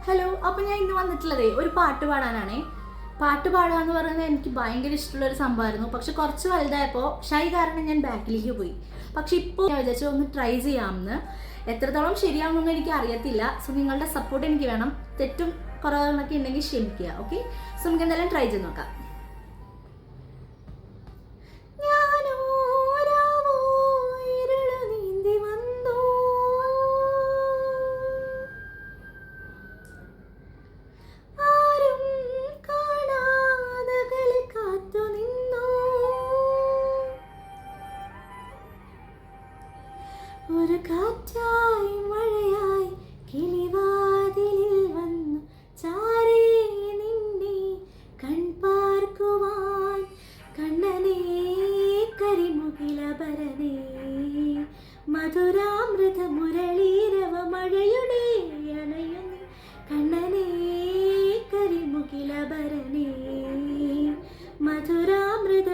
Hello, അപ്പോൾ ഞാൻ ഇന്ന് വന്നിട്ടുള്ളതേ ഒരു പാട്ട് പാടാനാണേ. പാട്ട് പാടുക എന്ന് പറയുന്നത് എനിക്ക് ഭയങ്കര ഇഷ്ടമുള്ളൊരു സംഭവമായിരുന്നു. പക്ഷെ കുറച്ച് വലുതായപ്പോൾ ഷൈ കാരണം ഞാൻ ബാക്കിലേക്ക് പോയി. പക്ഷെ ഇപ്പോൾ ഞാൻ വിചാരിച്ചു ഒന്ന് ട്രൈ ചെയ്യാമെന്ന്. എത്രത്തോളം ശരിയാവുമെന്നൊന്നും എനിക്ക് അറിയത്തില്ല. സോ നിങ്ങളുടെ സപ്പോർട്ട് എനിക്ക് വേണം. തെറ്റും കുറവുകളൊക്കെ ഉണ്ടെങ്കിൽ ക്ഷമിക്കുക. ഓക്കെ, സോ നമുക്ക് എന്തായാലും ട്രൈ ചെയ്ത് നോക്കാം. ഒരു കാറ്റായി മഴയായി കിളിവാതിലിൽ വന്നു ചാരേ നിന്നെ കൺപാർക്കുവാൻ കണ്ണനേ കരിമുകിലഭരനേ മധുരാമൃത മുരളീരവ മഴയുടെ അണയുന്നു കണ്ണനേ കരിമുകിലഭരനേ മധുരാമൃത